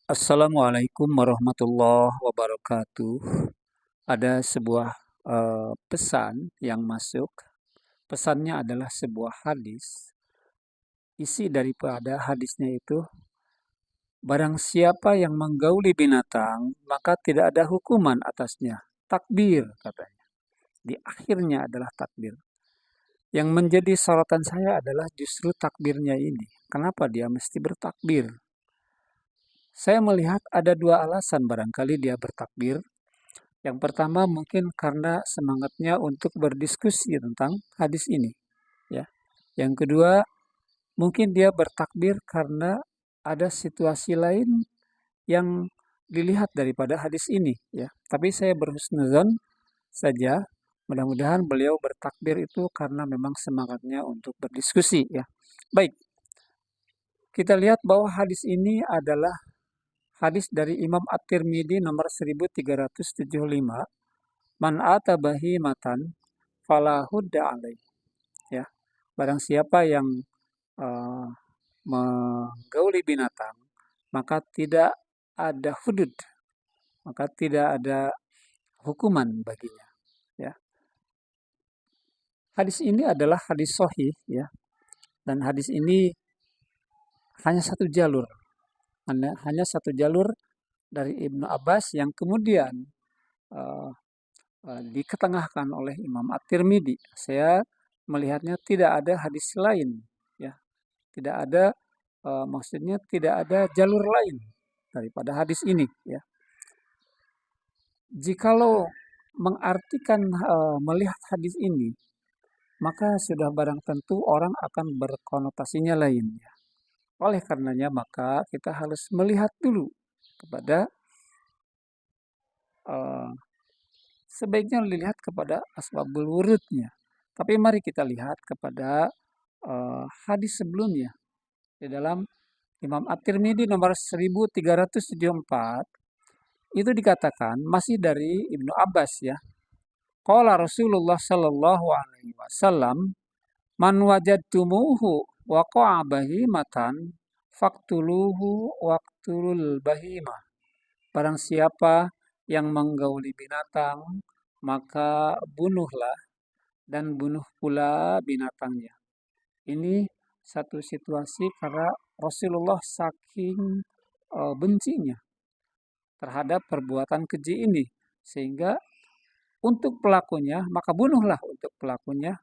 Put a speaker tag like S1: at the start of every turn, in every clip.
S1: Assalamualaikum warahmatullahi wabarakatuh. Ada sebuah pesan yang masuk. Pesannya adalah sebuah hadis. Isi daripada hadisnya itu, barang siapa yang menggauli binatang, maka tidak ada hukuman atasnya. Takbir katanya. Di akhirnya adalah takbir. Yang menjadi sorotan saya adalah justru takbirnya ini. Kenapa dia mesti bertakbir? Saya melihat ada dua alasan barangkali dia bertakbir. Yang pertama mungkin karena semangatnya untuk berdiskusi tentang hadis ini, ya. Yang kedua, mungkin dia bertakbir karena ada situasi lain yang dilihat daripada hadis ini, ya. Tapi saya berhusnuzon saja, mudah-mudahan beliau bertakbir itu karena memang semangatnya untuk berdiskusi, ya. Baik, kita lihat bahwa hadis ini adalah hadis dari Imam At-Tirmidzi nomor 1375. Man ata bahimatan fala hudda alaih. Ya, barang siapa yang eh, menggauli binatang, maka tidak ada hudud, maka tidak ada hukuman baginya. Ya, hadis ini adalah hadis sahih, ya, dan hadis ini hanya satu jalur, hanya satu jalur dari Ibnu Abbas yang kemudian eh, diketengahkan oleh Imam At-Tirmidzi. Saya melihatnya tidak ada hadis lain, ya, tidak ada maksudnya tidak ada jalur lain daripada hadis ini, ya. Jikalau mengartikan melihat hadis ini, maka sudah barang tentu orang akan berkonotasinya lain, ya. Oleh karenanya maka kita harus melihat dulu kepada uh, sebaiknya dilihat kepada asbabul wurudnya. Tapi mari kita lihat kepada hadis sebelumnya di dalam Imam At-Tirmidzi nomor 1374 itu dikatakan masih dari Ibnu Abbas, ya. Qala Rasulullah sallallahu alaihi wasallam, man wajadtumuhu waqa'a bahimatan faqtuluhu waqtulul bahimah. Barang siapa yang menggauli binatang, maka bunuhlah dan bunuh pula binatangnya. Ini satu situasi karena Rasulullah saking bencinya terhadap perbuatan keji ini, sehingga untuk pelakunya maka bunuhlah untuk pelakunya,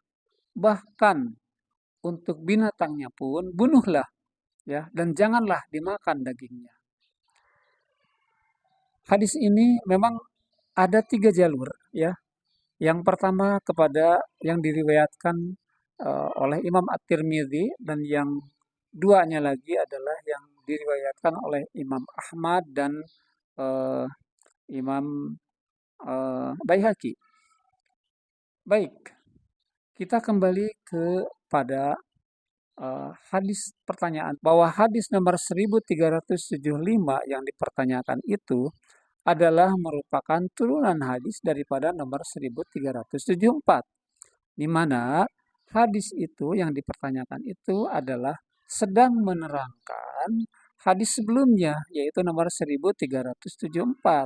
S1: bahkan untuk binatangnya pun bunuhlah, ya, dan janganlah dimakan dagingnya. Hadis ini memang ada tiga jalur, ya. Yang pertama kepada yang diriwayatkan oleh Imam At-Tirmidzi, dan yang duanya lagi adalah yang diriwayatkan oleh Imam Ahmad dan uh, Imam Baihaqi. Baik, kita kembali kepada hadis pertanyaan bahwa hadis nomor 1375 yang dipertanyakan itu adalah merupakan turunan hadis daripada nomor 1374, di mana hadis itu yang dipertanyakan itu adalah sedang menerangkan hadis sebelumnya, yaitu nomor 1374,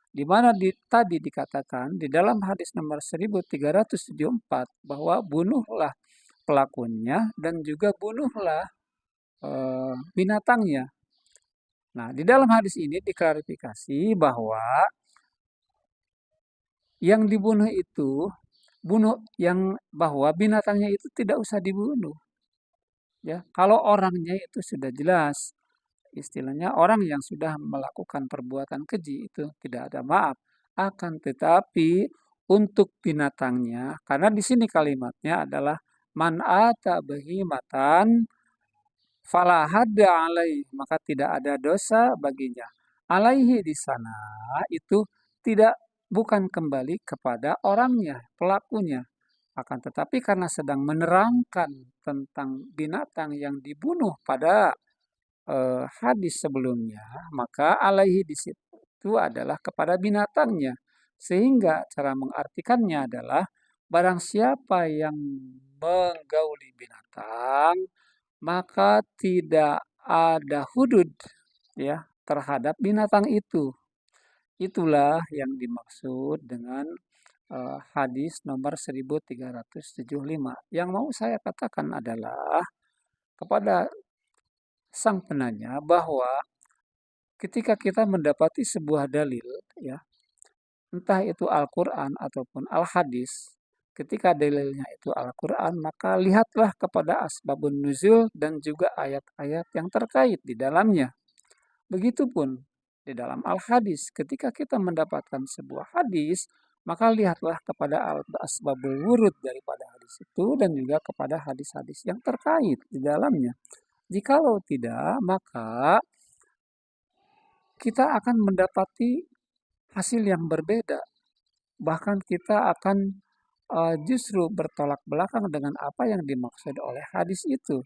S1: di mana tadi dikatakan di dalam hadis nomor 1374 bahwa bunuhlah pelakunya dan juga bunuhlah binatangnya. Nah, di dalam hadis ini diklarifikasi bahwa yang dibunuh itu bahwa binatangnya itu tidak usah dibunuh, ya. Kalau orangnya itu sudah jelas, istilahnya orang yang sudah melakukan perbuatan keji itu tidak ada maaf. Akan tetapi untuk binatangnya, karena di sini kalimatnya adalah man ata bahimatan fala hadda alaih, maka tidak ada dosa baginya. Alaihi di sana itu tidak bukan kembali kepada orangnya, pelakunya. Akan tetapi karena sedang menerangkan tentang binatang yang dibunuh pada hadis sebelumnya, maka alaihi di situ adalah kepada binatangnya. Sehingga cara mengartikannya adalah barang siapa yang menggauli binatang, maka tidak ada hudud, ya, terhadap binatang itu. Itulah yang dimaksud dengan hadis nomor 1375. Yang mau saya katakan adalah kepada sang penanya bahwa ketika kita mendapati sebuah dalil, ya, entah itu Al-Quran ataupun Al-Hadis, ketika dalilnya itu Al-Quran, maka lihatlah kepada asbabun nuzul dan juga ayat-ayat yang terkait di dalamnya. Begitupun di dalam Al-Hadis, ketika kita mendapatkan sebuah hadis, maka lihatlah kepada asbabul wurud daripada hadis itu dan juga kepada hadis-hadis yang terkait di dalamnya. Jikalau tidak, maka kita akan mendapati hasil yang berbeda. Bahkan kita akan justru bertolak belakang dengan apa yang dimaksud oleh hadis itu.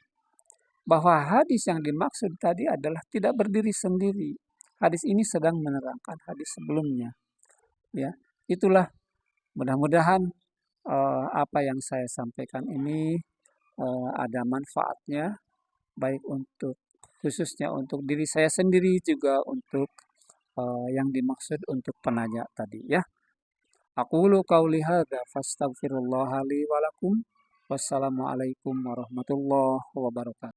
S1: Bahwa hadis yang dimaksud tadi adalah tidak berdiri sendiri. Hadis ini sedang menerangkan hadis sebelumnya. Ya, itulah mudah-mudahan apa yang saya sampaikan ini ada manfaatnya, baik untuk khususnya untuk diri saya sendiri juga untuk yang dimaksud untuk penanya tadi ya. Aqulu qauli hadza fastaghfirullaha li wa lakum. Wassalamualaikum warahmatullahi wabarakatuh.